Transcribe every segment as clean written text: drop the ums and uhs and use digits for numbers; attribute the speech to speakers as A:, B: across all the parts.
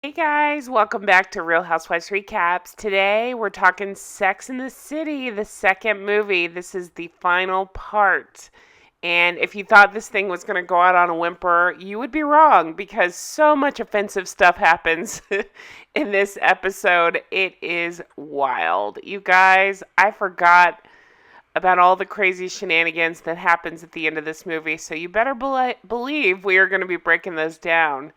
A: Hey guys, welcome back to Real Housewives Recaps. Today we're talking Sex and the City, the second movie. This is the final part. And if you thought this thing was going to go out on a whimper, you would be wrong because so much offensive stuff happens in this episode. It is wild. You guys, I forgot about all the crazy shenanigans that happens at the end of this movie, so you better believe we are going to be breaking those down.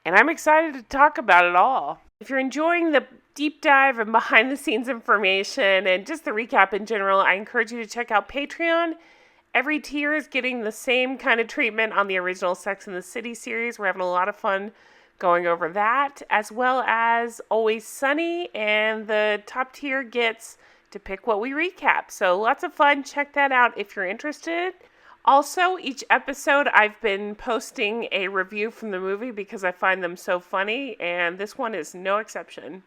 A: And I'm excited to talk about it all. If you're enjoying the deep dive and behind the scenes information and just the recap in general, I encourage you to check out Patreon. Every tier is getting the same kind of treatment on the original Sex and the City series. We're having a lot of fun going over that, as well as Always Sunny, and the top tier gets to pick what we recap. So lots of fun. Check that out if you're interested. Also, each episode I've been posting a review from the movie because I find them so funny, and this one is no exception.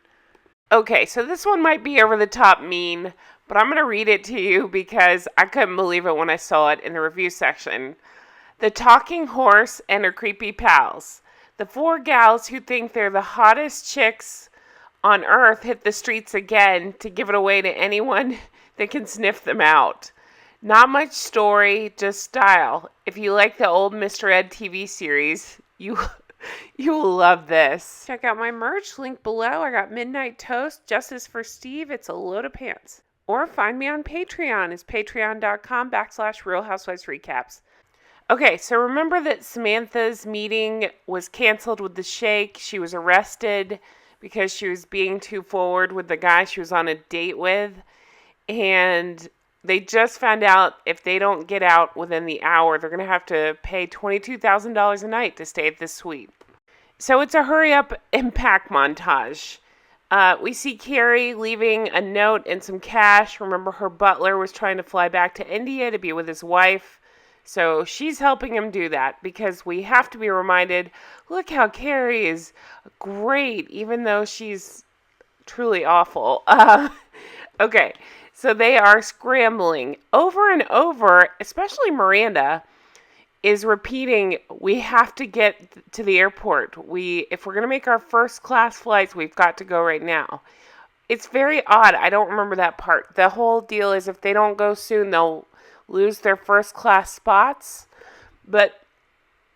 A: Okay, so this one might be over the top mean, but I'm going to read it to you because I couldn't believe it when I saw it in the review section. The talking horse and her creepy pals. The four gals who think they're the hottest chicks on earth hit the streets again to give it away to anyone that can sniff them out. Not much story, just style. If you like the old Mr. Ed TV series, you will love this. Check out my merch, link below. I got Midnight Toast, Justice for Steve. It's a load of pants. Or find me on Patreon. It's patreon.com/Real Housewives Recaps. Okay, so remember that Samantha's meeting was canceled with the Sheikh. She was arrested because she was being too forward with the guy she was on a date with. And they just found out if they don't get out within the hour, they're going to have to pay $22,000 a night to stay at this suite. So it's a hurry up and pack montage. We see Carrie leaving a note and some cash. Remember, her butler was trying to fly back to India to be with his wife. So she's helping him do that because we have to be reminded, look how Carrie is great, even though she's truly awful. Okay. So they are scrambling over and over, especially Miranda is repeating, we have to get to the airport. If we're going to make our first class flights, we've got to go right now. It's very odd. I don't remember that part. The whole deal is if they don't go soon, they'll lose their first class spots. But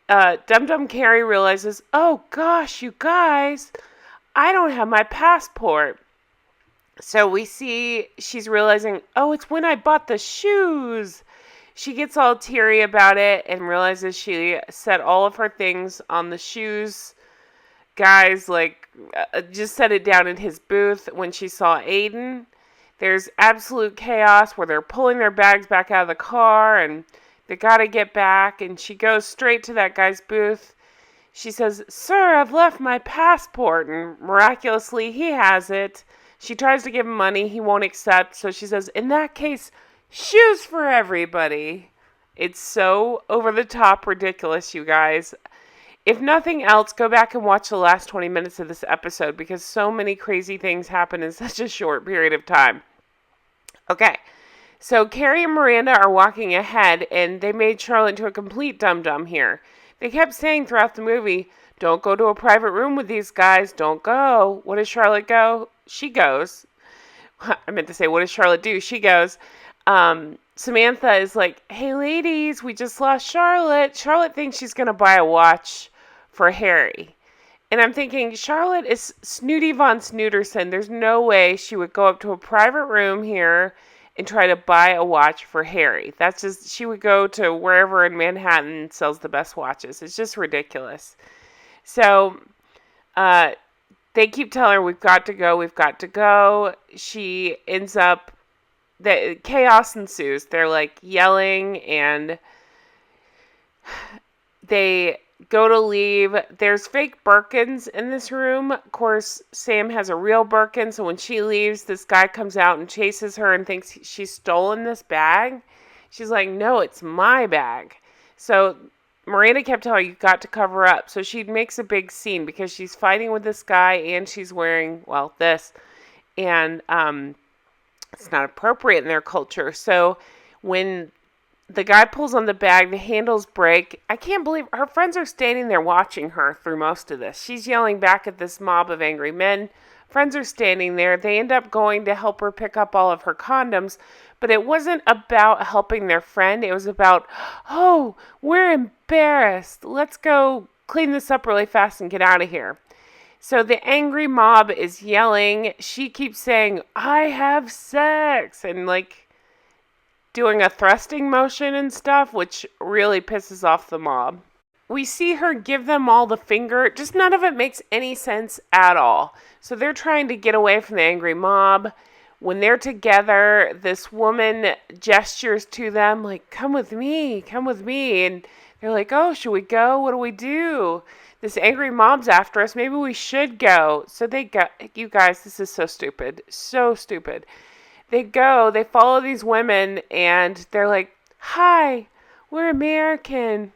A: Dum Dum Carrie realizes, oh gosh, you guys, I don't have my passport. So we see she's realizing, oh, it's when I bought the shoes. She gets all teary about it and realizes she set all of her things on the shoes. Guys, just set it down in his booth when she saw Aiden. There's absolute chaos where they're pulling their bags back out of the car and they gotta get back. And she goes straight to that guy's booth. She says, sir, I've left my passport. And miraculously, he has it. She tries to give him money. He won't accept. So she says, in that case, shoes for everybody. It's so over-the-top ridiculous, you guys. If nothing else, go back and watch the last 20 minutes of this episode because so many crazy things happen in such a short period of time. Okay, so Carrie and Miranda are walking ahead, and they made Charlotte into a complete dum-dum here. They kept saying throughout the movie, don't go to a private room with these guys. Don't go. What does Charlotte go? She goes. I meant to say, what does Charlotte do? She goes. Samantha is like, hey, ladies, we just lost Charlotte. Charlotte thinks she's going to buy a watch for Harry. And I'm thinking, Charlotte is Snooty Von Snooterson. There's no way she would go up to a private room here and try to buy a watch for Harry. That's just, she would go to wherever in Manhattan sells the best watches. It's just ridiculous. So, they keep telling her, we've got to go, we've got to go. She ends up, the chaos ensues. They're like yelling and they go to leave. There's fake Birkins in this room. Of course, Sam has a real Birkin. So when she leaves, this guy comes out and chases her and thinks she's stolen this bag. She's like, no, it's my bag. So Miranda kept telling her, you've got to cover up. So she makes a big scene because she's fighting with this guy and she's wearing, well, this. And it's not appropriate in their culture. So when the guy pulls on the bag, the handles break. I can't believe her friends are standing there watching her through most of this. She's yelling back at this mob of angry men. Friends are standing there. They end up going to help her pick up all of her condoms, but it wasn't about helping their friend. It was about, oh, we're embarrassed. Let's go clean this up really fast and get out of here. So the angry mob is yelling. She keeps saying, I have sex, and like doing a thrusting motion and stuff, which really pisses off the mob. We see her give them all the finger. Just none of it makes any sense at all. So they're trying to get away from the angry mob. When they're together, this woman gestures to them like, come with me, come with me. And they're like, oh, should we go? What do we do? This angry mob's after us. Maybe we should go. So they go. You guys, this is so stupid. So stupid. They go, they follow these women, and they're like, hi, we're American.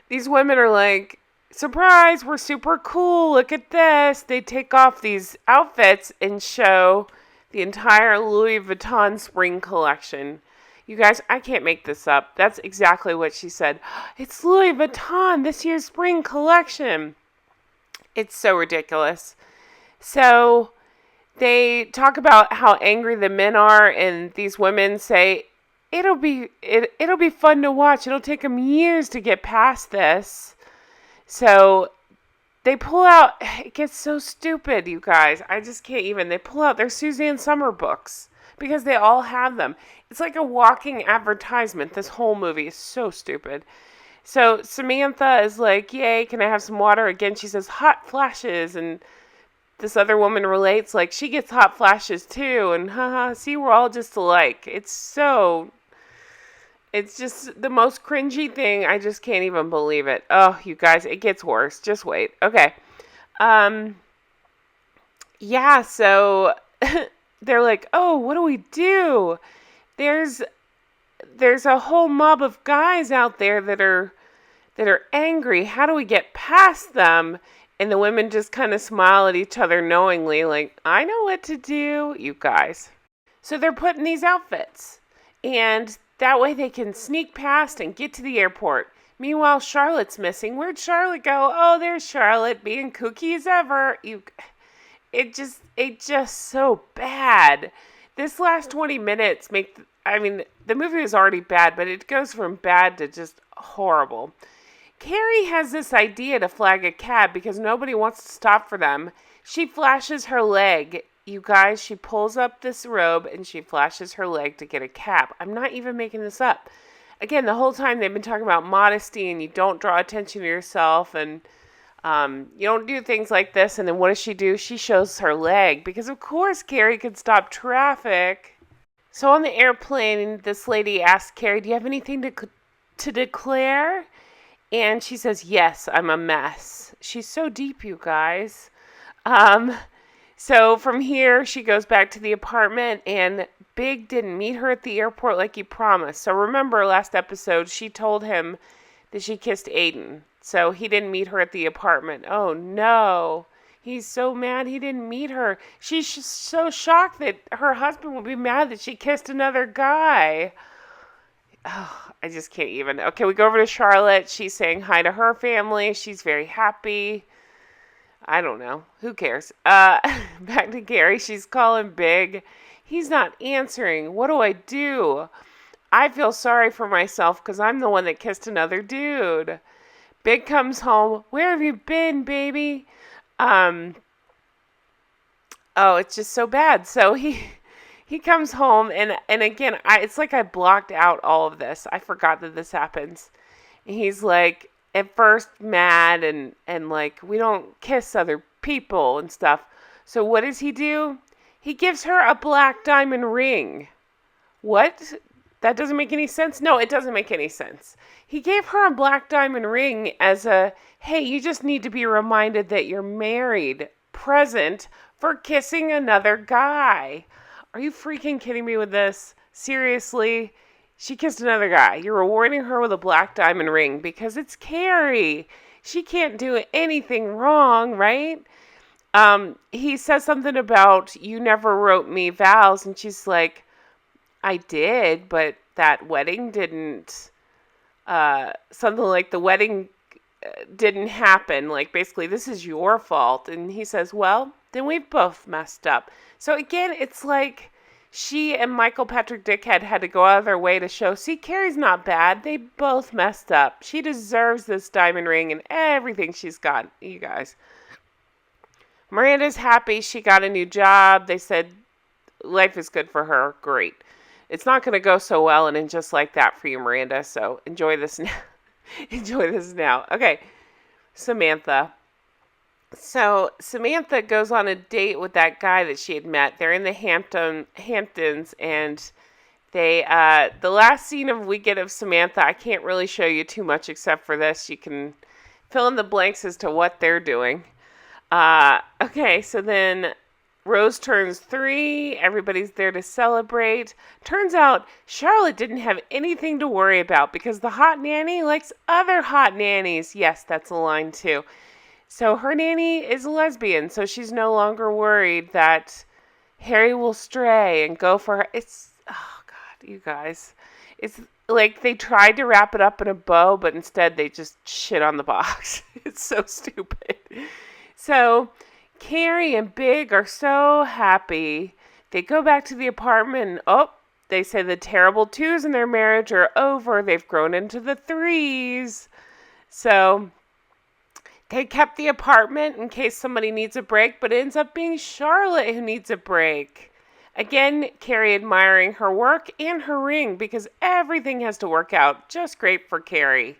A: These women are like, surprise, we're super cool, look at this. They take off these outfits and show the entire Louis Vuitton spring collection. You guys, I can't make this up. That's exactly what she said. It's Louis Vuitton, this year's spring collection. It's so ridiculous. So they talk about how angry the men are, and these women say, it'll be fun to watch. It'll take them years to get past this. So they pull out, it gets so stupid, you guys. I just can't even. They pull out their Suzanne Summer books because they all have them. It's like a walking advertisement. This whole movie is so stupid. So Samantha is like, yay, can I have some water? Again, she says hot flashes, and this other woman relates, like, she gets hot flashes too, and haha, see, we're all just alike. It's just the most cringy thing. I just can't even believe it. Oh, you guys, it gets worse. Just wait. Okay. Yeah, so they're like, oh, what do we do? There's a whole mob of guys out there that are angry. How do we get past them? And the women just kind of smile at each other knowingly, like, I know what to do, you guys. So they're putting these outfits, and that way they can sneak past and get to the airport. Meanwhile, Charlotte's missing. Where'd Charlotte go? Oh, there's Charlotte, being kooky as ever. It just so bad. This last 20 minutes the movie was already bad, but it goes from bad to just horrible. Carrie has this idea to flag a cab because nobody wants to stop for them. She flashes her leg. You guys, she pulls up this robe and she flashes her leg to get a cab. I'm not even making this up. Again, the whole time they've been talking about modesty and you don't draw attention to yourself and you don't do things like this. And then what does she do? She shows her leg because, of course, Carrie could stop traffic. So on the airplane, this lady asks Carrie, do you have anything to declare? And she says, yes, I'm a mess. She's so deep, you guys. So from here, she goes back to the apartment, and Big didn't meet her at the airport like he promised. So remember last episode, she told him that she kissed Aiden. So he didn't meet her at the apartment. Oh, no. He's so mad he didn't meet her. She's so shocked that her husband will be mad that she kissed another guy. Oh, I just can't even. Okay, we go over to Charlotte. She's saying hi to her family. She's very happy. I don't know. Who cares? Back to Carrie. She's calling Big. He's not answering. What do I do? I feel sorry for myself because I'm the one that kissed another dude. Big comes home. Where have you been, baby? Oh, it's just so bad. So he comes home, and again, it's like I blocked out all of this. I forgot that this happens. And he's like, at first mad, and like, we don't kiss other people and stuff. So what does he do? He gives her a black diamond ring. What? That doesn't make any sense? No, it doesn't make any sense. He gave her a black diamond ring as a, hey, you just need to be reminded that you're married, present for kissing another guy. Are you freaking kidding me with this? Seriously? She kissed another guy. You're rewarding her with a black diamond ring because it's Carrie. She can't do anything wrong, right? He says something about, you never wrote me vows, and she's like, I did, but that wedding didn't, something like the wedding didn't happen. Like, basically, this is your fault. And he says, well, then we've both messed up. So again, it's like she and Michael Patrick Dickhead had to go out of their way to show, see, Carrie's not bad. They both messed up. She deserves this diamond ring and everything she's got, you guys. Miranda's happy. She got a new job. They said life is good for her. Great. It's not going to go so well and in just like that for you, Miranda. So enjoy this now. Enjoy this now. Okay. Samantha. So Samantha goes on a date with that guy that she had met. They're in the Hamptons, and they the last scene of we get of Samantha, I can't really show you too much except for this. You can fill in the blanks as to what they're doing. Okay, so then Rose turns 3. Everybody's there to celebrate. Turns out Charlotte didn't have anything to worry about because the hot nanny likes other hot nannies. Yes, that's a line too. So her nanny is a lesbian, so she's no longer worried that Harry will stray and go for her. It's, oh God, you guys. It's like they tried to wrap it up in a bow, but instead they just shit on the box. It's so stupid. So Carrie and Big are so happy. They go back to the apartment and, they say the terrible 2s in their marriage are over. They've grown into the 3s. So they kept the apartment in case somebody needs a break, but it ends up being Charlotte who needs a break. Again, Carrie admiring her work and her ring because everything has to work out just great for Carrie.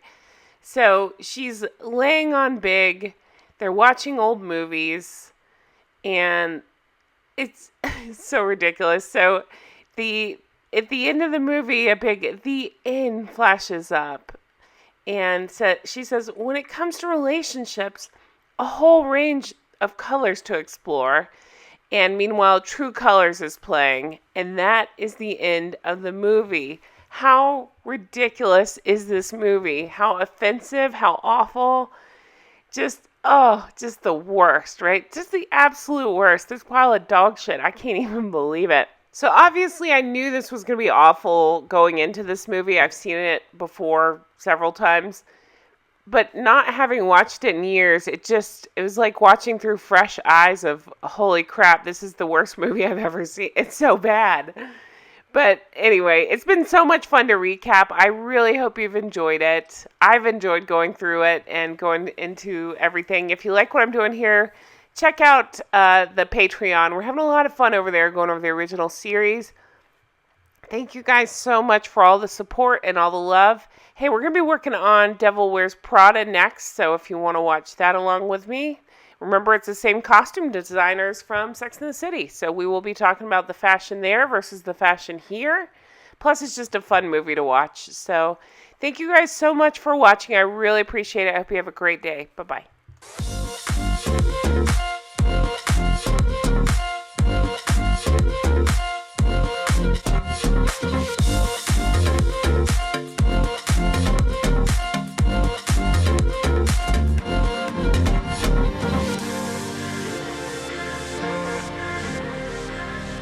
A: So she's laying on Big. They're watching old movies, and it's so ridiculous. So at the end of the movie, the end flashes up. And she says, when it comes to relationships, a whole range of colors to explore. And meanwhile, True Colors is playing. And that is the end of the movie. How ridiculous is this movie? How offensive, how awful. Just the worst, right? Just the absolute worst. This pile of dog shit. I can't even believe it. So obviously I knew this was going to be awful going into this movie. I've seen it before several times. But not having watched it in years, it was like watching through fresh eyes of, holy crap, this is the worst movie I've ever seen. It's so bad. But anyway, it's been so much fun to recap. I really hope you've enjoyed it. I've enjoyed going through it and going into everything. If you like what I'm doing here, check out the Patreon. We're having a lot of fun over there going over the original series. Thank you guys so much for all the support and all the love. Hey, we're going to be working on Devil Wears Prada next, so if you want to watch that along with me, remember it's the same costume designers from Sex and the City, so we will be talking about the fashion there versus the fashion here. Plus, it's just a fun movie to watch. So thank you guys so much for watching. I really appreciate it. I hope you have a great day. Bye-bye.